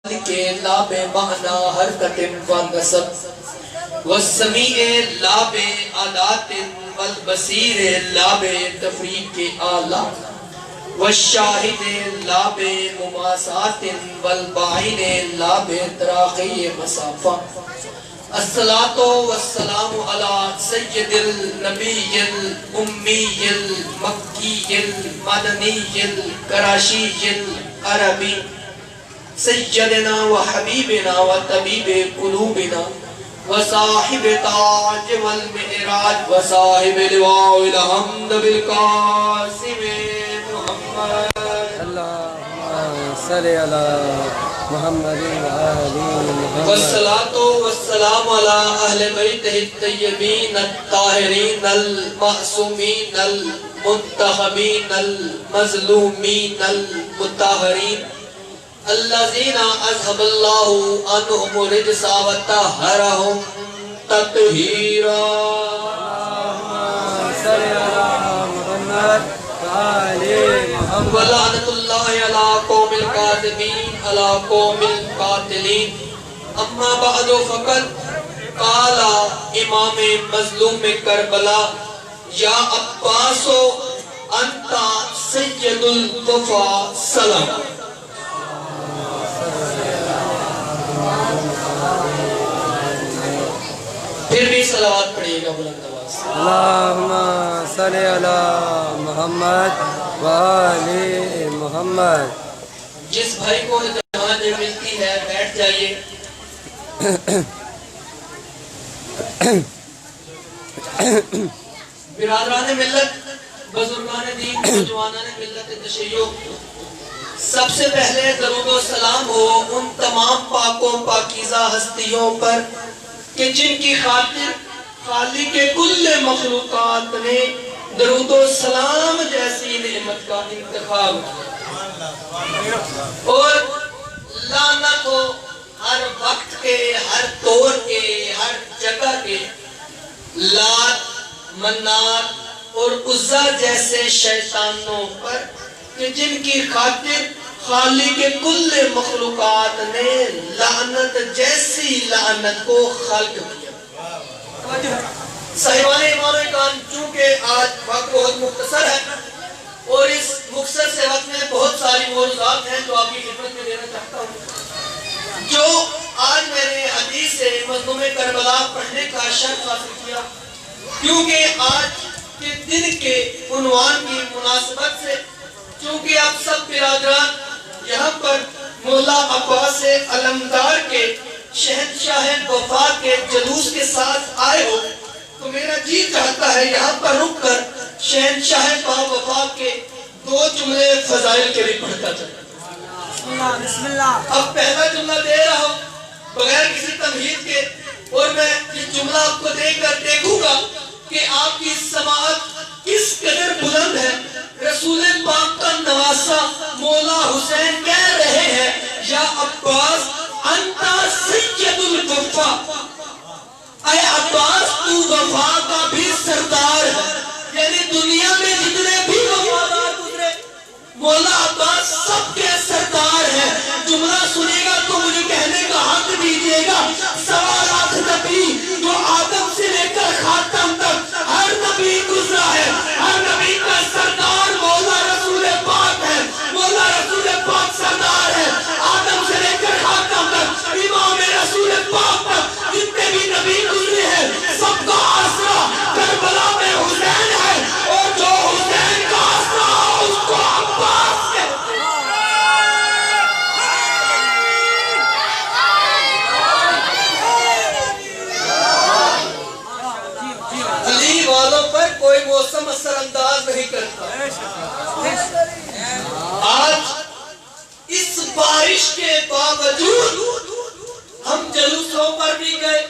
کے لاب معنی حرکت و نصب والسمیع لاب آلات والبصیر لاب تفریق آلہ والشاہد لاب مماسات والبعین لاب تراقی مسافہ الصلاة والسلام على سید النبی الامی المکی المدنی القرشی العربی سیدنا و حبیبنا و طبیب قلوبنا و صاحب تاج والمعراج و صاحب لواء الحمد بالقاسم محمد اللہم صلی علی محمد و آل محمد والصلاة والسلام على اہل بیتہ الطیبین الطاہرین المعصومین المنتخبین المظلومین المطہرین الذین اذهب اللہ عنہم الرجس وطہرہم تطہیرا اللہم صلی علی محمد و آل محمد ولعنت اللہ علی قوم القاذبین علی قوم القاتلین اما بعد فقط قال امام مظلوم کربلا یا عباسو انت سید الوفا سلام پھر بھی صلوات پڑھئے گا بلند آواز سے اللہم صلی علی محمد و آل محمد جس بھائی کو جہاں جو ملتی ہے بیٹھ جائیے برادران ملت بزرگان دین نوجوانان ملت تشیع سب سے پہلے درود و سلام ہو ان تمام پاک و پاکیزہ ہستیوں پر کہ جن کی خاطر خالق کل مخلوقات نے درود و سلام جیسی نعمت کا انتخاب کیا اور لعنت ہو ہر وقت کے ہر دور کے ہر جگہ کے لات منات اور عزا جیسے شیطانوں پر کہ جن کی خاطر خالق کل مخلوقات نے لعنت جیسی لعنت کو خلق کیا صاحبان ایمان و اکرام چونکہ آج وقت بہت مختصر ہے اور اس مختصر سے وقت میں بہت ساری موضوعات ہیں جو آپ کی خدمت میں دینا چاہتا ہوں جو آج میں نے حدیث سے مظلوم کربلا پڑھنے کا شرف حاصل کیا کیونکہ آج کے دن کے عنوان کی مناسبت سے چونکہ آپ سب برادران یہاں پر مولا عباس علمدار کے شہنشاہ وفا کے جلوس کے ساتھ آئے ہو تو میرا جی چاہتا ہے یہاں پر رک کر شہنشاہ وفا کے دو جملے فضائل کے لیے پڑھتا چلا بسم اللہ اب پہلا جملہ دے رہا ہوں بغیر کسی تمہید کے اور میں یہ جملہ آپ کو دے کر دیکھوں گا کہ آپ کی سماعت کس قدر بلند ہے رسول پاک کا نواسا مولا حسین کہہ رہے ہیں یا عباس انتا سید الوفا اے عباس تو وفا کا بھی سردار ہے یعنی دنیا میں جتنے بھی وفادار گزرے مولا عباس سب کے سردار ہے جملہ سنے گا تو مجھے کہنے کا حق دیجئے گا سوالات نبی جو آدم سے لے کر خاتم تک ہر نبی گزرا ہے ہر نبی کا سردار مولا رسول پاک ہے مولا رسول پاک سردار ہے آدم سے لے کر خاتم تک امام رسول پاک تک جتنے بھی نبی گزرے ہیں سب کا آسرا کربلا میں حسین ہے اور جو حسین کا آسرا اس کو عباس کہتے ہیں علی والوں پر کوئی موسم اثر انداز نہیں کرتا آج اس بارش کے باوجود ہم جلوسوں پر بھی گئے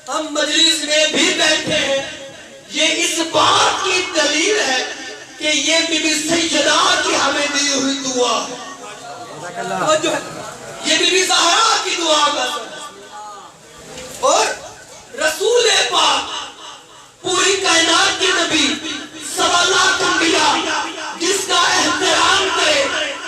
ہم مجلس میں بھی بیٹھے ہیں یہ اس بات کی دلیل ہے کہ یہ بی بی سیدہ کی ہمیں دی ہوئی دعا ہے یہ بی بی زہرا کی دعا کا اور رسول پاک پوری کائنات کے نبی سوا لاکھ انبیاء جس کا احترام کرے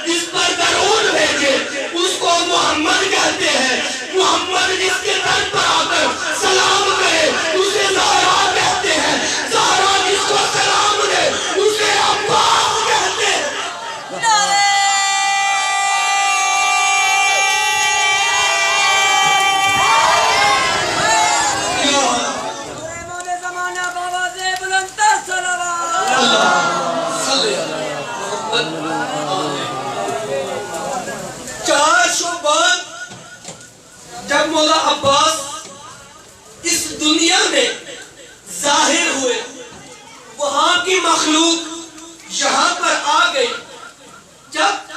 جس پر درود بھیجے اس کو محمد کہتے ہیں. محمد جس کے در پر آ کر سلام کرے اسے زہرا کہتے ہیں. زہرا جس کو سلام دے اسے عباس کہتے ہیں. جب مولا عباس اس دنیا میں ظاہر ہوئے وہاں کی مخلوق یہاں پر آ گئی. جب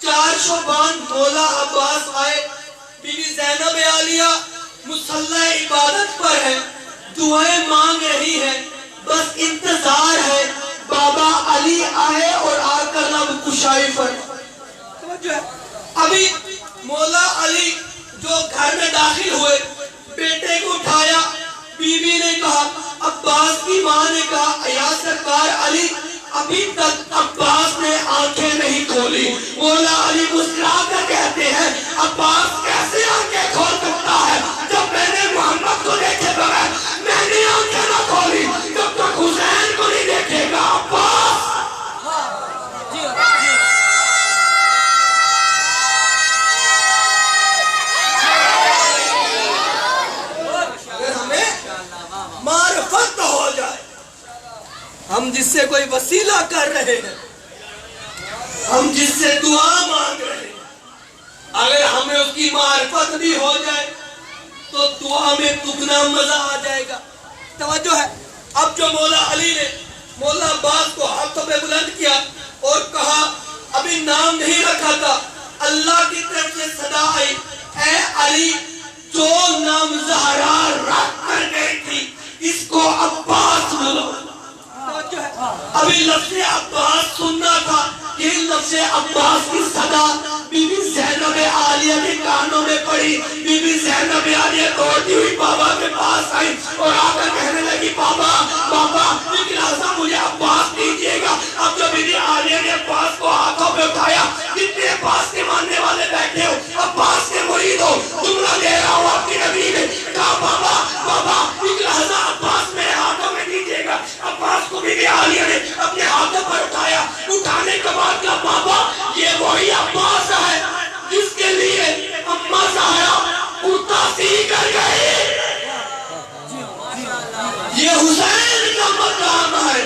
4 شعبان مولا عباس آئے, بی بی زینب عالیہ مصلی عبادت پر ہے, دعائیں مانگ رہی ہے, بس انتظار ہے بابا علی آئے اور آ کر لب کشائی پر. ابھی مولا علی جو گھر میں داخل ہوئے, بیٹے کو اٹھایا, بیوی نے کہا, عباس کی ماں نے کہا, یا سرکار علی ابھی تک عباس نے آنکھیں نہیں کھولی. مولا علی مسکرا کر کہتے ہیں, عباس کیسے آنکھیں کھول سکتا ہے جب میں نے محمد کو دیکھے بغیر میں نے آنکھیں نہ کھولی, جب تک حسین کو نہیں دیکھے گا عباس. معرفت ہو جائے, ہم جس سے کوئی وسیلہ کر رہے ہیں, ہم جس سے دعا مانگ رہے ہیں, اگر ہمیں اس کی معرفت بھی ہو جائے تو دعا میں دگنا مزہ آ جائے گا. توجہ ہے. اب جو مولا علی نے مولا عباس کو ہاتھوں پہ بلند کیا اور کہا, ابھی نام نہیں رکھا تھا, اللہ کی طرف سے صدا آئی, اے علی جو نام زہرا رکھ کر گئی تھی اس کو عباس بولو. ابھی لفظ عباس سننا تھا, یہ لفظ عباس کی صدا بی بی زینب عالیہ کے کانوں میں پڑی. بی بی زینب عالیہ دوڑتی ہوئی بابا کے پاس آئی اور آ کر کہنے لگی, بابا بابا ایک لحظہ مجھے عباس دیجیے گا. اب جو بی بی عالیہ نے عباس کو ہاتھوں پہ اٹھایا, جتنے عباس کے ماننے والے بیٹھے ہو, عباس کے مرید ہو, جملہ دے رہا ہوں آپ کی نبی نے کہا, بابا بابا ایک لحظہ عباس میرے ہاتھوں میں دیجیے گا. عباس کو بی بی عالیہ نے اپنے ہاتھوں پر اٹھایا. اٹھانے کے بعد کہا, بابا یہ وہی عباس ہے جس کے لیے اماں زہرا کرتا سی کر گئی. یہ حسین کا مقام ہے,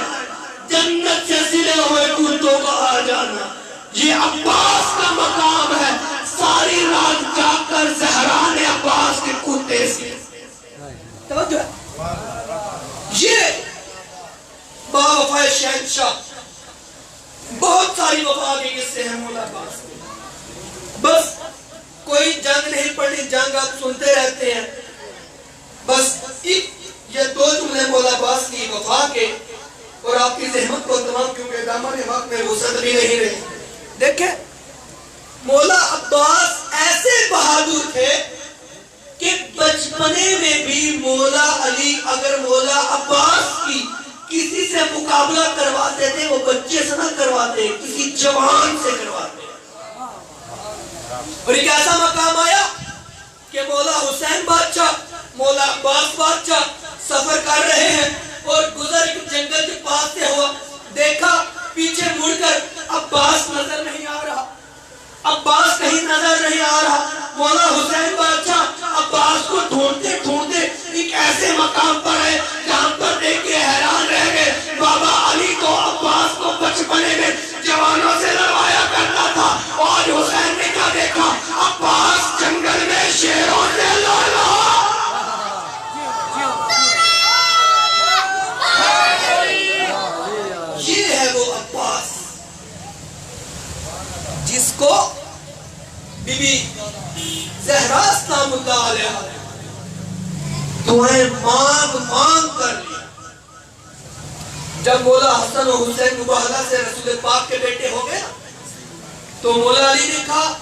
جنت سے سلے ہوئے کرتوں کا آ جانا. یہ عباس کا مقام ہے, ساری رات جاگ کر زہرا نے عباس کے کرتے سے. توجہ ہے. یہ باوفا شہنشاہ, بہت ساری وفا کے قصے ہیں مولا عباس کے. بس کوئی جنگ نہیں پڑی, جنگ آپ سنتے رہتے ہیں. بس یہ 2 جملے مولا عباس کی وفا کے اور آپ کی زحمت کو تمام, کیونکہ دامن حق میں وسعت بھی نہیں رہی. دیکھیں مولا عباس ایسے بہادر تھے کہ بچپنے میں بھی مولا علی اگر مولا عباس کی کسی سے مقابلہ کرواتے تھے, وہ بچے سے نہ کرواتے, کسی جوان سے کرواتے. اور ایک ایسا مقام آیا کہ مولا حسین بادشاہ, مولا عباس بادشاہ سفر کر رہے ہیں اور گزر ایک جنگل کے پاس سے ہوا, دیکھا پیچھے مڑ کر عباس نظر نہیں آ رہا, عباس کہیں نظر نہیں آ رہا. مولا حسین بادشاہ عباس کو ڈھونڈتے ڈھونڈتے ایک ایسے مقام پر ہے جہاں پر دیکھ کے حیران رہ گئے. بابا علی کو عباس کو بچپنے میں جوانوں سے لڑوایا کرتا تھا, اور حسین نے کیا دیکھا, عباس جنگل میں شیروں سے لڑ رہا. یہ ہے وہ عباس جس کو بی بی زہرا سلام اللہ علیہ دعائیں مانگ مانگ کر لی. جب مولا حسن و حسین مباہلہ سے رسول پاک کے بیٹے ہو گئے تو مولا علی نے کہا,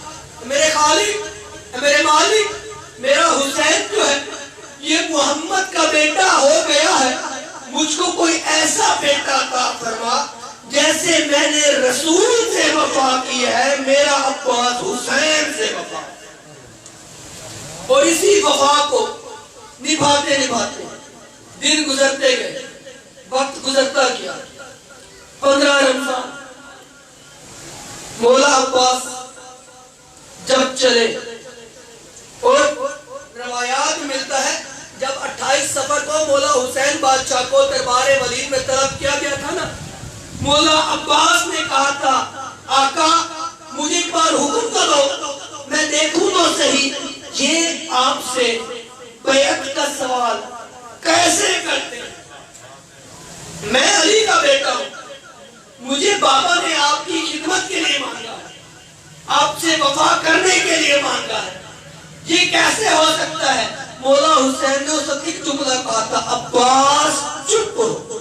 میرے خالق, میرے مالک, میرا حسین جو ہے یہ محمد کا بیٹا ہو گیا ہے, مجھ کو کوئی ایسا بیٹا عطا فرما جیسے میں نے رسول سے وفا کی ہے, میرا عباس حسین سے وفا. اور اسی وفا کو نبھاتے نبھاتے دن گزرتے گئے، وقت گزرتا گیا۔ 15 رمضان مولا عباس جب چلے، اور روایات میں ملتا ہے جب 28 سفر کو مولا حسین بادشاہ کو دربار ولید میں طلب کیا گیا تھا نا، مولا عباس نے کہا تھا آقا مجھے ایک بار حکم تو دو، میں دیکھوں تو صحیح یہ آپ سے بیعت کا سوال کیسے کرتے ہیں؟ میں علی کا بیٹا ہوں، مجھے بابا نے آپ کی خدمت کے لیے مانگا ہے، آپ سے وفا کرنے کے لیے مانگا ہے، یہ کیسے ہو سکتا ہے؟ مولا حسین نے اس وقت ایک جملہ کہا تھا عباس چپ کرو۔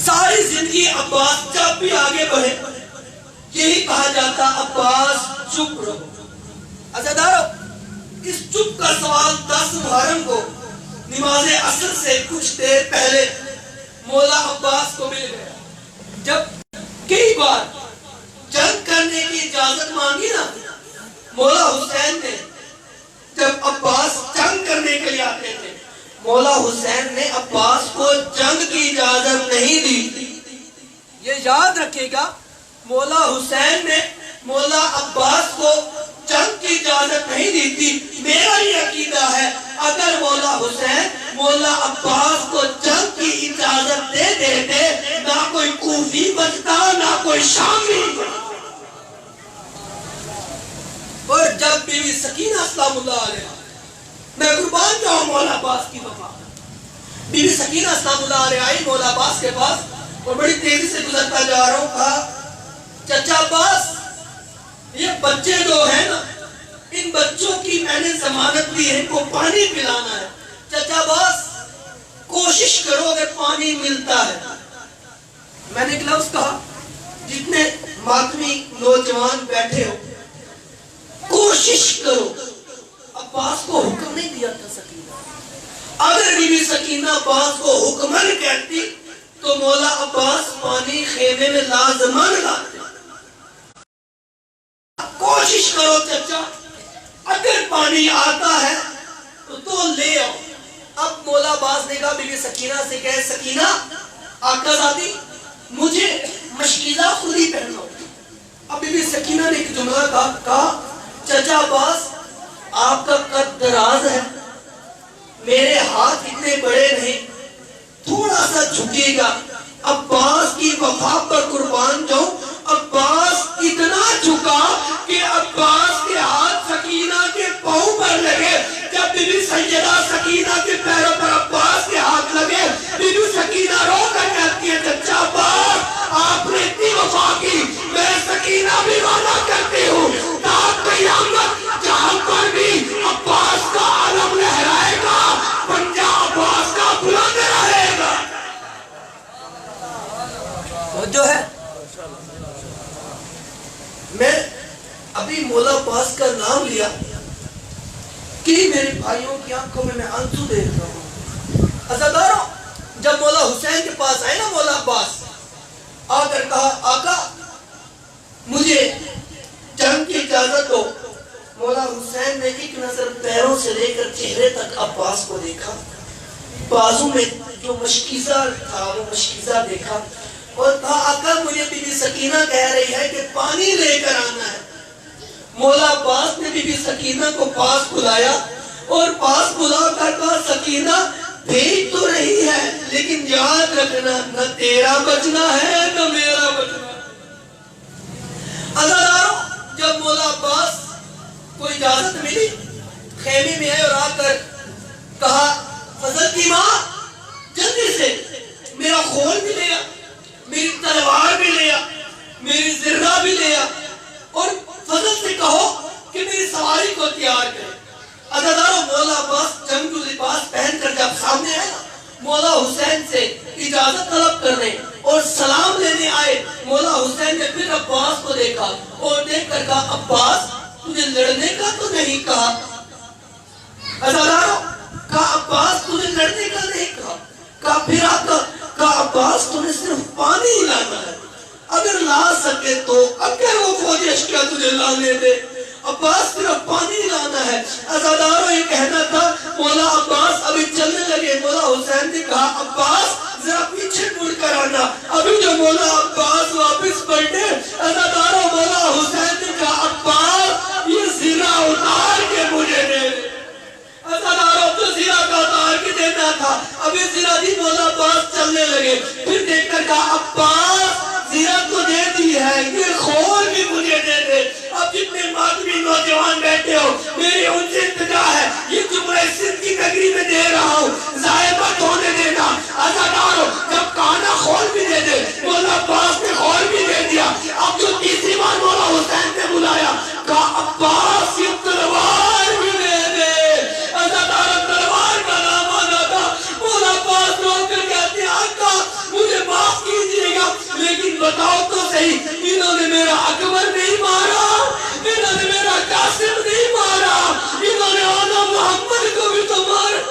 ساری زندگی عباس جب بھی آگے بڑھے یہی کہا جاتا عباس چپ رہو۔ عزیزانو اس چپ کا سوال 10 محرم کو نماز عصر سے کچھ دیر پہلے مولا عباس کو مل گیا۔ جب کئی بار جنگ کرنے کی اجازت مانگی نا مولا حسین نے، جب عباس جنگ کرنے کے لیے آتے تھے مولا حسین نے عباس کو جنگ کی اجازت نہیں دی۔ یہ یاد رکھے گا مولا حسین نے مولا عباس کو جنگ کی اجازت نہیں دی تھی۔ میرا یہ عقیدہ ہے اگر مولا حسین مولا عباس کو جنگ کی اجازت دے دیتے نہ کوئی کوفی بچتا نہ کوئی شامی بچتا۔ اور جب بیوی سکینہ اسلام اللہ علیہ، میں قربان جاؤں مولا عباس کی وفا، بیوی سکینہ اسلام اللہ علیہ آئی مولا عباس کے پاس اور بڑی تیزی سے گزرتا جا رہا ہوں، کہا چچا عباس یہ بچے جو ہیں نا ان بچوں کی میں نے ضمانت لی ہے، ان کو پانی پلانا ہے، چچا عباس کوشش کرو اگر پانی ملتا ہے۔ میں نے ایک لفظ کہا جتنے ماتمی نوجوان بیٹھے ہو کوشش کرو۔ عباس کو حکم نہیں دیا تھا سکینہ، اگر بی بی سکینہ عباس کو حکمن کہتی تو مولا عباس پانی خیمے میں لازمان لاتے۔ کوشش کرو چچا اگر پانی آتا ہے تو لے آؤ۔ اب مولا عباس نے کہا بی بی سکینہ سے کہ سکینہ آقا زادی مجھے مشکیزہ خود ہی پہننا ہوگی۔ اب بی بی سکینہ نے ایک جملہ کہا چچا عباس آپ کا قد دراز ہے، میرے ہاتھ اتنے بڑے نہیں، تھوڑا سا جھکے گا۔ عباس کی وفا پر قربان جاؤں، عباس اتنا جھکا کہ عباس کے ہاتھ سکینہ کے پاؤں پر لگے۔ جب بی بی سیدہ سکینہ کے پیروں پر عباس کے ہاتھ لگے بی بی سکینہ رو کر کہتی ہے چچا عباس آپ نے اتنی وفا کی، میں سکینہ بھی وعدہ کرتی ہوں تا قیامت جہاں پر بھی عباس کا علم لہرائے گا پنجہ عباس کا بلند رہے گا۔ جو ہے میں ابھی مولا عباس کا نام لیا کہ میرے بھائیوں کی آنکھوں میں آنسو دیکھ رہا ہوں۔ عزیزانو جب مولا حسین کے پاس آئے نا مولا عباس آ کر کہا آقا مجھے جنگ کی اجازت دو، مولا حسین نے ایک نظر پیروں سے لے کر چہرے تک عباس کو دیکھا، بازو میں جو مشکیزہ تھا وہ مشکیزہ دیکھا اور کہا آقا مجھے بی بی سکینہ کہہ رہی ہے کہ پانی لے کر آنا ہے۔ مولا عباس نے بی بی سکینہ کو پاس بلایا اور پاس بلا کر کہا سکینہ بھیج تو رہی ہے لیکن یاد رکھنا نہ تیرا بچنا ہے نہ میرا بچنا ہے۔ عزیزانو جب مولا عباس کو اجازت ملی خیمے میں آئے اور آ کر کہا فضل کی ماں جلدی سے میرا خول بھی لیا، میری تلوار بھی لیا، میری زرہ بھی لیا اور فضل سے کہو کہ میری سواری کو تیار کرے۔ عزیزانو مولا عباس جنگجو لباس پہن کر جب سامنے آئے مولا حسین سے اجازت طلب کرنے اور سلام لینے آئے، مولا حسین نے پھر عباس کو دیکھا اور دیکھ کر کہا عباس تجھے لڑنے کا تو نہیں کہا۔ عزیزانو کہا عباس تجھے لڑنے کا نہیں کہا، کہا پھر آقا کہا عباس تمہیں صرف پانی لانا ہے، اگر لا سکے تو اگر وہ فوجی اشکیا تجھے لانے دے، عباس صرف پانی لانا ہے۔ کہا عباس زیرہ تو دے دی ہے، یہ خول بھی مجھے دے دے۔ اب جتنے ماتمی نوجوان بیٹھے ہو میری ان سے التجا ہے، یہ جملہ سندھ کی نگری میں دے رہا ہوں، ضائع مت ہونے دینا۔ عزادارو جب کانا خول بھی دے دے، مولا عباس نے خول بھی دے دیا۔ اب جو تیسری بار مولا حسین نے بلایا کہا عباس یہ تلوار بھی دے دے۔ عزادارو تلوار کا نام آنا تھا۔ مولا عباس رو کر کہتے ہیں آقا مجھے معاف کیجئے گا، لیکن بتاؤ تو صحیح انہوں نے میرا اکبر نہیں مارا، انہوں نے میرا قاسم نہیں مارا، انہوں نے آنا محمد کو بھی تو مارا۔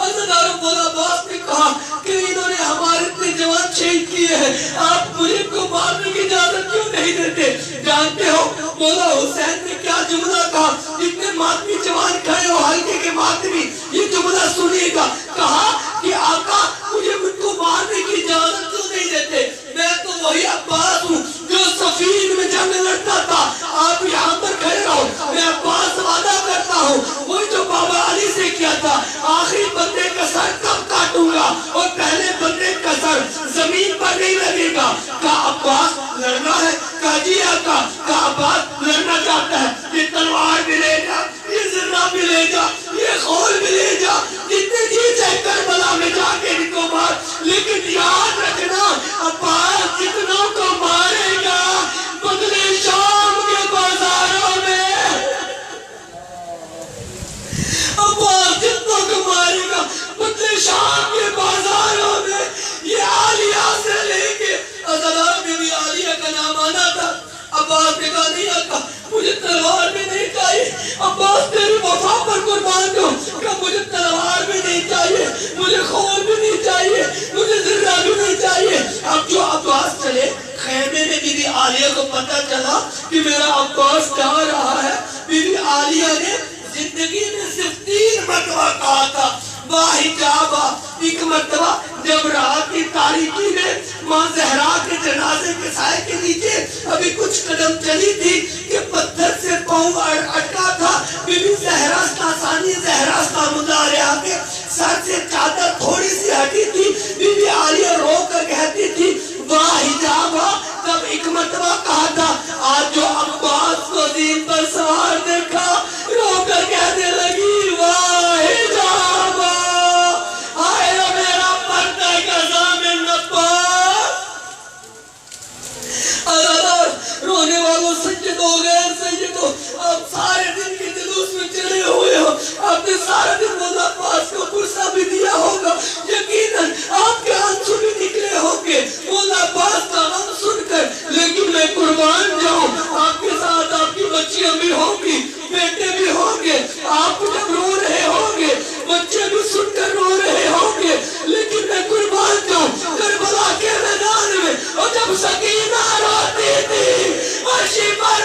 عزادار مولا عباس نے کہا کہ انہوں نے ہمارے اتنے جوان شہید کیے ہیں، آپ مجھے کو مارنے کی اجازت کیوں نہیں دیتے؟ جانتے ہو مولا حسین نے کیا جملہ کہا؟ جتنے ماتمی جوان کھڑے ہو حلقے کے ماتمی یہ جملہ سنیے گا، کہا کہ آقا مجھے مجھ کو مارنے کی اجازت کیوں نہیں دیتے؟ میں تو وہی عباس ہوں جو صفین میں جنگ لڑتا تھا، آپ یہاں پر کھڑے رہو، میں عباس وعدہ کرتا ہوں وہی جو بابا علی سے کیا تھا، آخری بندے کا سر کب کاٹوں گا اور پہلے بندے کا سر زمین پر نہیں لگے گا۔ کہا عباس لڑنا ہے؟ کہا جی آقا۔ کہا عباس لڑنا چاہتا ہے، یہ تلوار بھی لے جا، یہ ذرہ بھی لے جا، یہ خول بھی لے جا، جتنے جی چاہے کربلا میں جا کے ان کو مار، لیکن یاد رکھنا عباس جتنوں کو مارے گا بدلے شام کے بازاروں میں، عباس جتنوں کو مارے گا بدلے شام کے بازاروں میں، یہ عالیہ سے لے کے عزادار میں بھی عالیہ کا نام آنا تھا۔ عباس نے کہا نہیں آقا مجھے تلوار بھی نہیں چاہیے، عباس تیری وفا پر قربان دو، کہ مجھے تلوار بھی نہیں چاہیے، مجھے خون بھی نہیں چاہیے، مجھے ذرہ بھی نہیں چاہیے۔ اب جو عباس چلے خیمے میں بی بی عالیہ کو پتہ چلا کہ میرا عباس جا رہا ہے، بی بی عالیہ نے زندگی میں صرف 3 مرتبہ کہا تھا باحجابہ۔ ایک مرتبہ جب رات کی تاریکی میں ماں زہرا کے جنازے کے سائے کے نیچے ابھی کچھ قدم چلی تھی کہ پتھر سے پاؤں اٹکا تھا، بی بی زہرا ثانی زہرا سلام اللہ علیہا کے سر سے چادر تھوڑی سی ہٹی تھی، بی بی عالیہ رو کر کہتی تھی باحجابہ۔ تب ایک مرتبہ کہا تھا آج جو عباس کو دین پر سوار دیکھا رو کر کہنے لگی واحجابہ، آئے میرا پردہ کا ضامن عباس۔ عزادار رونے والوں سجد ہو غیر سجد ہو، آپ سارے دن کے جلوس میں چلے ہوئے ہو، آپ نے سارا دن مولا عباس کو پرسہ بھی دیا ہوگا، یقیناً آپ کے آنسو بھی نکلے ہوں گے مولا عباس کا غم سن کر، لیکن میں قربان جاؤں آپ کے ساتھ آپ کی بچیاں بھی ہوں گی، بیٹے بھی ہوں گے، آپ جب رو رہے ہوں گے بچے بھی سن کر رو رہے ہوں گے، لیکن میں قربان جاؤں کربلا کے میدان میں اور جب سکینہ روتی تھی عرشی پر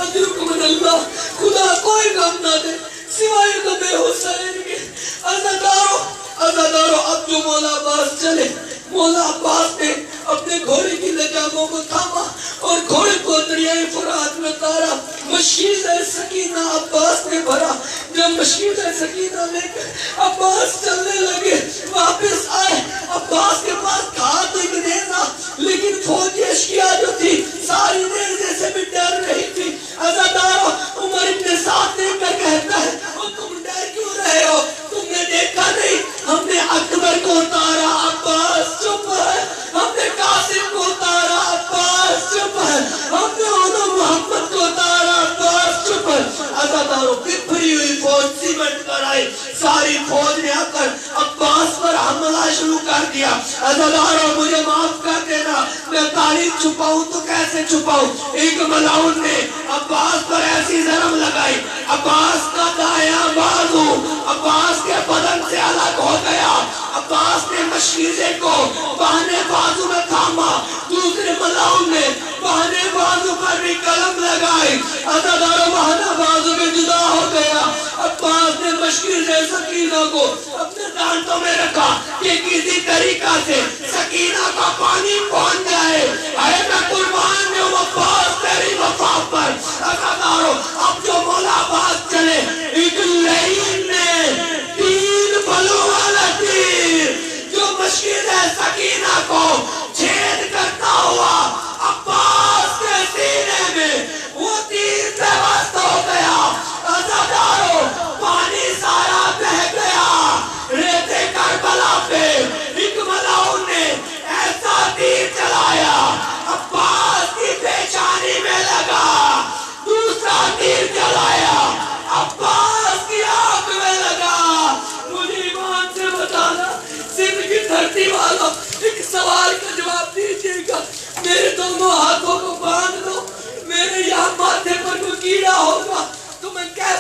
ادرک من اللہ، خدا کوئی غم نہ دے سوائے غم حسین کے۔ عزادارو اب جو مولا عباس چلے، مولا عباس نے اپنے گھوڑے کی لجاموں کو تھاما اور گھوڑے کو دریائے فرات میں اتارا، مشکیز سکینہ عباس نے بھرا۔ جب مشکیز سکینہ لے کر عباس چلنے لگے واپس آئے، عباس کے پاس تھا تو ایک نیزہ، لیکن فوجی اشکیا جو تھی ساری نیزے سے بھی ڈر رہی تھی۔ عزادارو عمر ابن سعد دیکھ کر کہتا ہے اور تم ڈر کیوں رہے ہو؟ تم نے دیکھا نہیں ہم نے اکبر کو اتارا عباس چپ ہے، ہم نے قاسم کو اتارا عباس چپ ہے، ہم نے محمد کو اتارا عباس چپ ہے۔ عزادارو بکھری ہوئی فوج سیمٹ کر آئی، ساری فوج نے آ کر عباس پر حملہ شروع کر دیا۔ عزادارو مجھے معاف کر دینا، میں تاریخ چھپاؤں تو کیسے چھپاؤں؟ ایک ملاؤن نے عباس پر ایسی ضرب لگائی، عباس کا دایاں بازو عباس کے بدن سے الگ ہو گیا، عباس نے مشکیزے کو بہنے بازو میں تھاما، دوسرے ملاؤن نے بہنے بازو پر بھی قلم لگائی، عزادارو بہنا بازو میں جدا ہو گیا۔ عباس نے مشکیزے سکینہ کو اپنے دانتوں میں رکھا کہ کسی طریقہ سے سکینہ کا پانی پہنچ جائے۔ اے میں قربان دوں عباس تیری وفا پر۔ عزادارو اب جو مولا عباس چلے، ایک لعین نے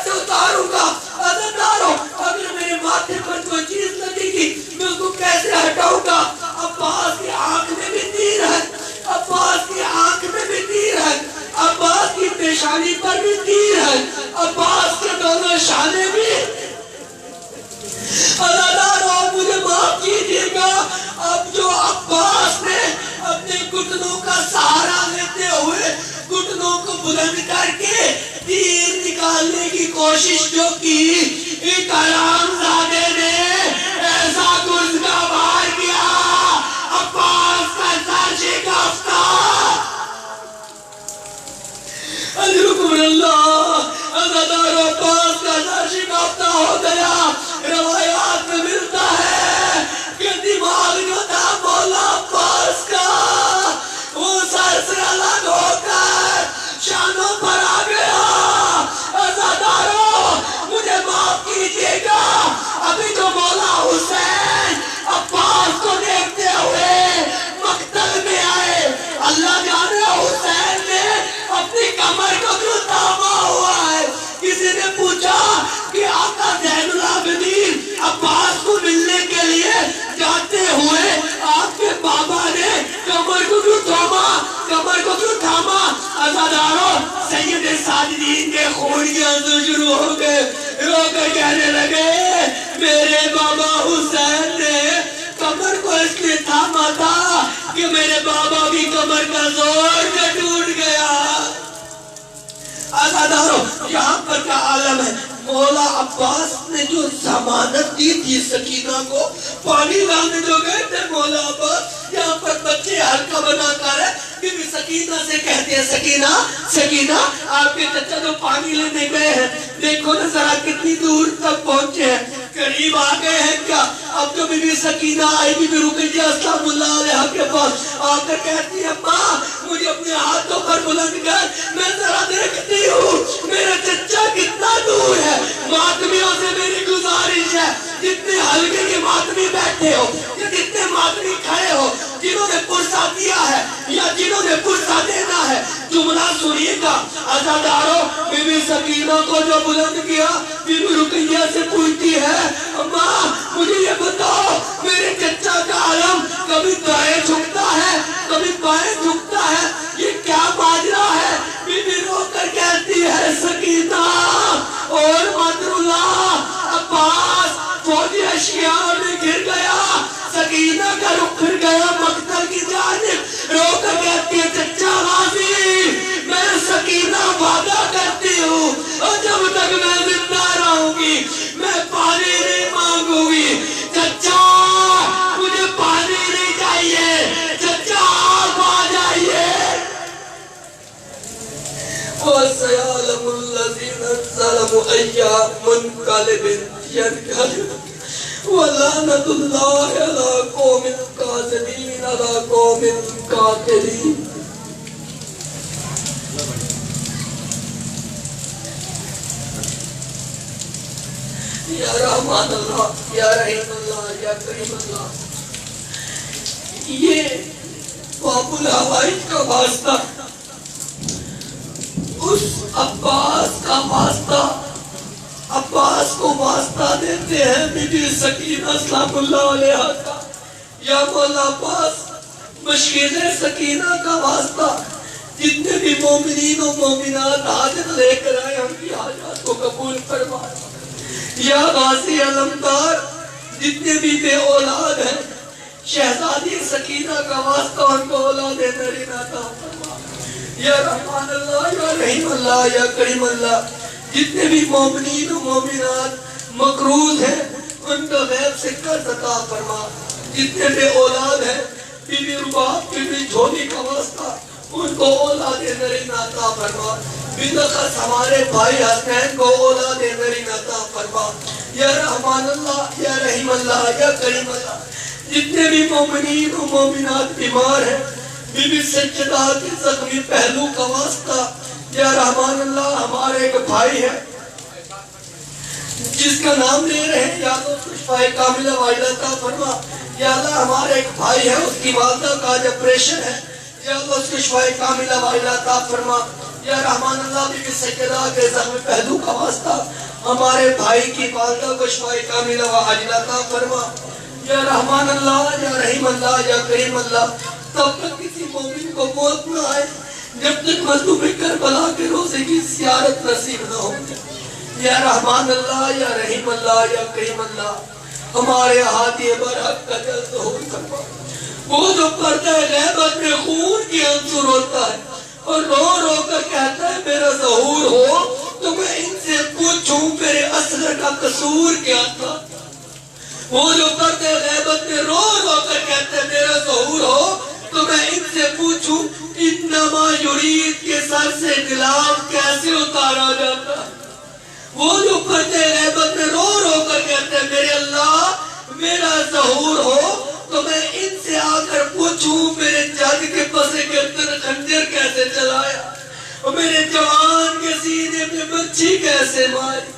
سے اتاروں گا؟ عزاداروں اگر میرے ماتھے پر کوئی چیز لگے گی میں اس کو کیسے ہٹاؤں گا؟ عباس کی آنکھ میں بھی تیر ہے، عباس کی آنکھ میں بھی تیر ہے، عباس کی پیشانی پر بھی تیر ہے، عباس کے دونوں شانے بھی۔ عزاداروں مجھے معاف کیجیے گا، اب جو عباس نے اپنے گھٹنوں کا سہارا لیتے ہوئے گھٹنوں کو بلند کر کے تیر نکالنے کی کوشش جو کی، ایک حرامزادے نے ایسا گزگوار کیا، عباس کا سر شکافتا۔ اجرکم اللہ، عزاداروں عباس کا سر شکافتا ہو گیا۔ روایات میں ملتا ہے کہ دماغ جو تھا مولا عباس کا وہ سر سے الگ ہو کر شانوں پر آ گیا۔ عزاداروں مجھے معاف کیجیے گا، ابھی جو مولا حسین عباس کو دیکھتے ہوئے مقتل میں آئے، اللہ جانے حسین نے اپنی کمر کو کیوں تھاما ہوا ہے۔ کسی نے پوچھا کہ آقا زین العابدین عباس کو ملنے کے لیے جاتے ہوئے آپ کے بابا نے کمر کو کیوں تھاما، کمر کو کیوں تھاما؟ عزاداروں سید ساجدین کے خون کے آنسو شروع ہو گئے، رو کر کہنے لگے میرے بابا حسین نے کمر کو اس لیے تھاما تھا کہ میرے بابا بھی کمر کا زور سے ٹوٹ گیا۔ عزاداروں یہاں پر کیا عالم ہے، مولا عباس نے جو ضمانت دی تھی سکینہ کو، پانی لانے جو گئے تھے مولا عباس، یہاں پر بچے ہلکا بنا کر ہے، بی بی سکینہ سے کہتے ہیں سکینہ سکینہ آپ کے چچا جو پانی لینے گئے ہیں دیکھو نا ذرا کتنی دور تک پہنچے ہیں، قریب آ گئے ہیں کیا؟ اب جو بی بی سکینہ آئی بی بی رقیہ السلام اللہ علیہ کے پاس آ کر کہتی ہے ماں مجھے اپنے ہاتھوں پر بلند کر، میں ذرا دیکھتی ہوں میرا چچا کتنا دور ہے۔ ماتمیوں سے میری گزارش ہے جتنے حلقے کے ماتمی بیٹھے ہو یا جتنے ماتمی کھڑے ہو جنہوں نے پرسہ دیا ہے یا جنہوں نے پرسہ دینا ہے جملہ سنیے گا۔ عزاداروں بی بی سکینہ کو جو بلند کیا بی بی رقیہ سے پوچھتی ہے ماں مجھے یہ بتاؤ میرے چچا کا علم کبھی دائیں جھکتا ہے کبھی بائیں جھکتا ہے، یہ کیا ماجرا ہے؟ بی بی رو کر کہتی ہے سکینہ اور مدر اللہ عباس فوجی اشیاء میں گر گیا، سکینہ کا رخ پھر گیا مقتل کی جانب، رو کر کہتی ہے چچا غازی میں سکینہ وعدہ کرتی ہوں اور جب تک میں زندہ رہوں گی میں پانی نہیں مانگوں گی، چچا مجھے پانی نہیں چاہیے، چچا آپ آ جائیے۔ وَسَيَعْلَمُ الَّذِينَ ظَلَمُوا أَيَّ مُنْقَلِبٍ يَنْقَلِبُونَ وَلَعْنَةُ اللَّهِ عَلَى قَوْمٍ كَاذِبِينَ عَلَى قَوْمٍ كَافِرِينَ۔ یا رحمان اللہ یا رحیم اللہ یا کریم اللہ، یہ باب الحوائج کا واسطہ اس عباس کا واسطہ، عباس کو واسطہ دیتے ہیں بی بی سکینہ سلام اللہ علیہ کا، یا مولا عباس مشکل سکینہ کا واسطہ، جتنے بھی مومنین و مومنات حاجت لے کر آئے ہم کی حاجات کو قبول فرمائے، یا غازی علمدار جتنے بھی بے اولاد ہیں شہزادی سکینہ کا واسطہ ان کو اولاد نرین عطا فرما، یا رحمان اللہ یا رحیم اللہ یا کریم اللہ جتنے بھی مومنین و مومنات مقروض ہیں ان کا غیب سے قرض عطا فرما، جتنے بے اولاد ہیں بی بی رباب بی بی جھولی کا واسطہ ان کو اولاد نرین عطا فرما، بلخص ہمارے بھائی حسنین کو اولاد نرین عطا فرما، یا رحمان اللہ یا رحیم اللہ یا کریم اللہ جتنے بھی مومنین و مومنات بیمار ہیں بی بی سجدہ کے زخمی پہلو کا واسطہ، یا رحمان اللہ ہمارے ایک بھائی ہے جس کا نام لے رہے ہیں یا تو شفائے کاملہ وائلہ عطا فرما، یا اللہ ہمارے ایک بھائی ہے اس کی والدہ کا آج اپریشن ہے، یا اللہ اس کو شفائے کاملہ وائلہ عطا فرما، یا رحمان اللہ بیوی سیدہ کے زخم پہلو کا واسطہ ہمارے بھائی کی والدہ کو شفاء کاملہ و عاجلہ عطا فرما. یا رحمان اللہ، یا رحیم اللہ، یا کریم اللہ، تب تک کسی مومن کو موت نہ آئے جب تک مظلوم کربلا کے روزے کی زیارت نصیب نہ ہو. یا رحمان اللہ، یا رحیم اللہ، یا کریم اللہ، ہمارے ہادی برحق کا جلد ظہور فرما. وہ جو پردہ غیبت میں خون کی عنصر ہوتا ہے اور رو رو کر کہتا ہے میرا ظہور ہو، تو میں ان سے پوچھوں میرے اصغر کا قصور کیا تھا. وہ جو پردہ غیبت میں رو رو کر کہتا ہے میرا ظہور ہو، تو میں ان سے پوچھوں انما یرید کے سر سے غلاف کیسے اتارا جاتا ہے. وہ جو پردہ غیبت میں رو رو کر کہتے ہیں میرے اللہ میرا ظہور ہو، تو میں ان سے آ کر پوچھوں میرے جگ کے پسے کے اندر خنجر کیسے چلایا اور میرے جوان کے سینے میں مچھی کیسے ماری.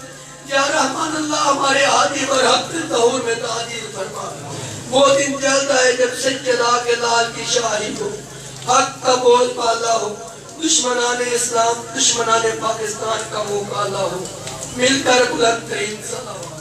یا رحمان اللہ، ہمارے ہادی برحق ظہور میں تعجیل فرما. وہ دن جلد آئے جب سجدہ کے لال کی شاہی ہو، حق کا بول بالا ہو، دشمنان اسلام دشمنان پاکستان کا منہ کالا ہو. مل کر بلند ترین صلوات.